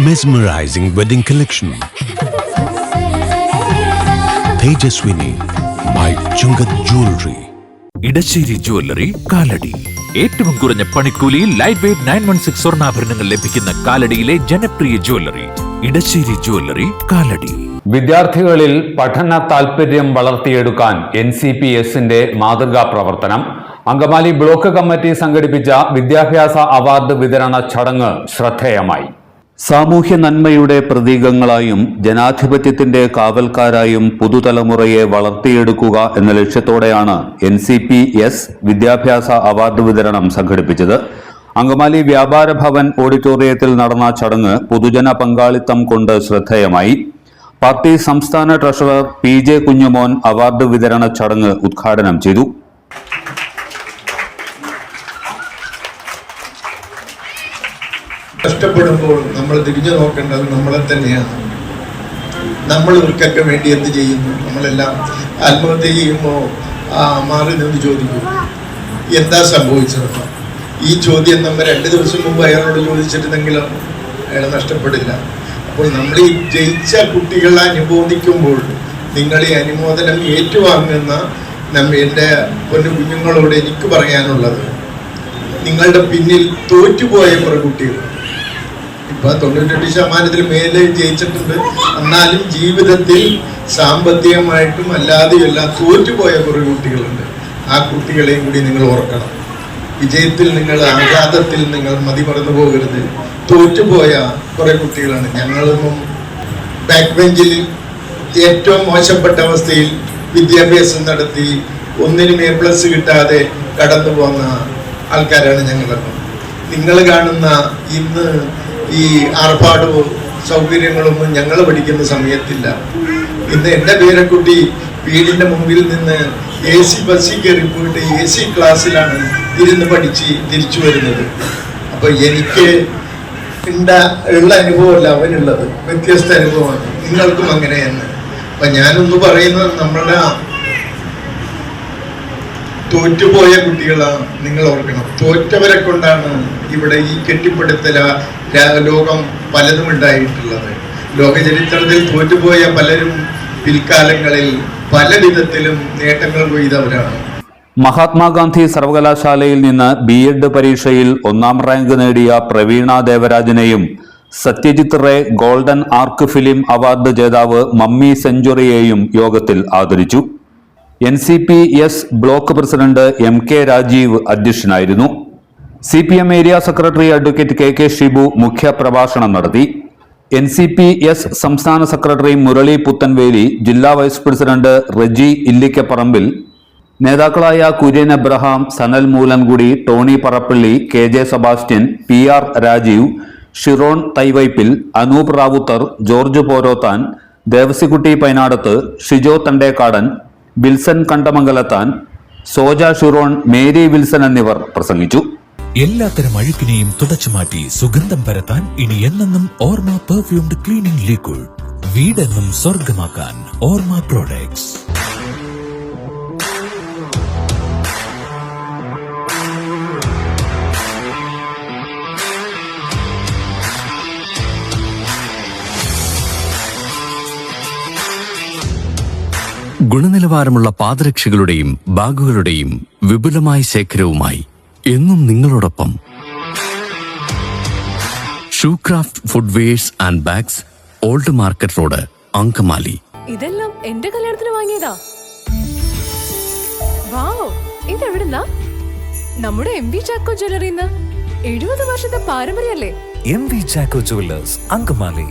Mesmerizing wedding collection. Tejaswini by Chungat Jewelry. Edassery jewellery Kalady. ഏറ്റവും കുറഞ്ഞ പണിക്കൂലിയിൽ ലൈറ്റ് വെയ്റ്റ് 916 സ്വർണ്ണാഭരണങ്ങൾ ലഭിക്കുന്ന കാലടിയിലെ ജനപ്രിയ ജ്വല്ലറി ഇടശ്ശേരി ജ്വല്ലറി കാലടി. വിദ്യാർത്ഥികളിൽ പഠന താൽപര്യം വളർത്തിയെടുക്കാൻ NCPSന്റെ മാതൃകാ പ്രവർത്തനം. അങ്കമാലി ബ്ലോക്ക് കമ്മിറ്റി സംഘടിപ്പിച്ച വിദ്യാഭ്യാസ അവാർഡ് വിതരണ ചടങ്ങ് ശ്രദ്ധേയമായി. സാമൂഹ്യ നന്മയുടെ പ്രതീകങ്ങളായും ജനാധിപത്യത്തിന്റെ കാവൽക്കാരായും പുതുതലമുറയെ വളർത്തിയെടുക്കുക എന്ന ലക്ഷ്യത്തോടെയാണ് NCPS വിദ്യാഭ്യാസ അവാർഡ് വിതരണം സംഘടിപ്പിച്ചത്. അങ്കമാലി വ്യാപാര ഭവൻ ഓഡിറ്റോറിയത്തിൽ നടന്ന ചടങ്ങ് പൊതുജന പങ്കാളിത്തം കൊണ്ട് ശ്രദ്ധേയമായി. പാർട്ടി സംസ്ഥാന ട്രഷറർ PJ കുഞ്ഞുമോൻ അവാർഡ് വിതരണ ചടങ്ങ് ഉദ്ഘാടനം ചെയ്തു. കഷ്ടപ്പെടുമ്പോൾ നമ്മൾ തിരിഞ്ഞു നോക്കേണ്ടത് നമ്മളെ തന്നെയാണ്. നമ്മൾ ഇവർക്കൊക്കെ വേണ്ടി എന്ത് ചെയ്യുന്നു? നമ്മളെല്ലാം ആത്മഹത്യ ചെയ്യുമ്പോൾ മാറി നിന്ന് ചോദിക്കും, എന്താ സംഭവിച്ചത്? ഈ ചോദ്യം നമ്മൾ 2 ദിവസം മുമ്പ് അയാളോട് ചോദിച്ചിരുന്നെങ്കിലും അയാൾ നഷ്ടപ്പെടില്ല. അപ്പോൾ നമ്മൾ ഈ ജയിച്ച കുട്ടികളെ അനുമോദിക്കുമ്പോൾ നിങ്ങൾ ഈ അനുമോദനം ഏറ്റുവാങ്ങുന്ന എൻ്റെ പൊന്നു കുഞ്ഞുങ്ങളോട് എനിക്ക് പറയാനുള്ളത്, നിങ്ങളുടെ പിന്നിൽ തോറ്റുപോയ കുറെ കുട്ടികൾ, ഇപ്പൊ 98% മേലെ ജയിച്ചിട്ടുണ്ട്, എന്നാലും ജീവിതത്തിൽ സാമ്പത്തികമായിട്ടും അല്ലാതെയും എല്ലാം തോറ്റുപോയ കുറെ കുട്ടികളുണ്ട്. ആ കുട്ടികളെയും കൂടി നിങ്ങൾ ഓർക്കണം. വിജയത്തിൽ നിങ്ങൾ ആഘാതത്തിൽ നിങ്ങൾ മതി മറന്നു പോകരുത്. തോറ്റുപോയ കുറെ കുട്ടികളാണ്. ഞങ്ങളൊന്നും ബാക്ക് ബെഞ്ചിൽ ഏറ്റവും മോശപ്പെട്ട അവസ്ഥയിൽ വിദ്യാഭ്യാസം നടത്തി ഒന്നിനും A+ കിട്ടാതെ കടന്നു പോകുന്ന ആൾക്കാരാണ് ഞങ്ങളൊക്കെ. നിങ്ങൾ കാണുന്ന ഇന്ന് ഈ ആർഭാടവും സൗകര്യങ്ങളൊന്നും ഞങ്ങൾ പഠിക്കുന്ന സമയത്തില്ല. ഇന്ന് എൻ്റെ പേരക്കുട്ടി വീടിൻ്റെ മുമ്പിൽ നിന്ന് AC ബസ്സിൽ കയറി പോയിട്ട് AC ക്ലാസ്സിലാണ് ഇരുന്ന് പഠിച്ച് തിരിച്ചു വരുന്നത്. അപ്പൊ എനിക്ക് ഉള്ള അനുഭവമല്ല അവനുള്ളത്, വ്യത്യസ്ത അനുഭവമാണ്. നിങ്ങൾക്കും അങ്ങനെയെന്ന്. അപ്പൊ ഞാനൊന്ന് പറയുന്നത്, നമ്മളുടെ തോറ്റുപോയ കുട്ടികളാണ് നിങ്ങൾ ഓർക്കണം. തോറ്റവരെ കൊണ്ടാണ് ഇവിടെ ഈ കെട്ടിപ്പടുത്തല ലോകം പലതും ഉണ്ടായിട്ടുള്ളത്. ലോക ചരിത്രത്തിൽ തോറ്റുപോയ പലരും പിൽക്കാലങ്ങളിൽ പല വിധത്തിലും നേട്ടങ്ങൾ കൊയ്തവരാണ്. മഹാത്മാഗാന്ധി സർവകലാശാലയിൽ നിന്ന് B.Ed പരീക്ഷയിൽ 1ാം റാങ്ക് നേടിയ പ്രവീണ ദേവരാജനെയും Satyajit Ray golden arc film award ജേതാവ് മമ്മി സെഞ്ചുറിയെയും യോഗത്തിൽ ആദരിച്ചു. NCPS block president MK Rajeev അധ്യക്ഷനായിരുന്നു. CPM area secretary advocate KK Shibu മുഖ്യപ്രഭാഷണം നടത്തി. NCPS സംസ്ഥാന സെക്രട്ടറി മുരളി പുത്തൻവേലി, ജില്ലാ വൈസ് പ്രസിഡന്റ് റെജി ഇല്ലിക്കപ്പറമ്പിൽ, നേതാക്കളായ കുര്യൻ എബ്രഹാം, സനൽ മൂലൻകുടി, ടോണി പറപ്പള്ളി, KJ സെബാസ്റ്റ്യൻ, PR രാജീവ്, ഷിറോൺ തൈവൈപ്പിൽ, അനൂപ് റാവുത്തർ, ജോർജ് പോരോത്താൻ, ദേവസിക്കുട്ടി പൈനാടത്ത്, ഷിജോ തണ്ടേക്കാടൻ, വിൽസൺ കണ്ടമംഗലത്താൻ, സോജ ഷിറോൺ, മേരി വിൽസൺ എന്നിവർ പ്രസംഗിച്ചു. എല്ലാത്തരം അഴുക്കിനെയും തുടച്ചുമാറ്റി സുഗന്ധം പരത്താൻ ഇനി എന്നെന്നും ഓർമ്മ പെർഫ്യൂംഡ് ക്ലീനിംഗ് ലിക്വിഡ്. വീടെന്നും സ്വർഗമാക്കാൻ ഓർമ്മ പ്രോഡക്ട്സ്. ഗുണനിലവാരമുള്ള പാദരക്ഷകളുടെയും ബാഗുകളുടെയും വിപുലമായ ശേഖരവുമായി എന്നും നിങ്ങളോടൊപ്പം Shoecraft footwears and bags, old market road, Angamaly. ഇതെല്ലാം എന്റെ കല്യാണത്തിന് വാങ്ങിയതാ. വാവ്, ഇതെവിടുന്നാ? നമ്മുടെ MV ചാക്കോ ജ്വല്ലറിന്ന്. 70 വർഷത്തെ പാരമ്പര്യല്ലേ. MV Chacko jewellers, Angamaly.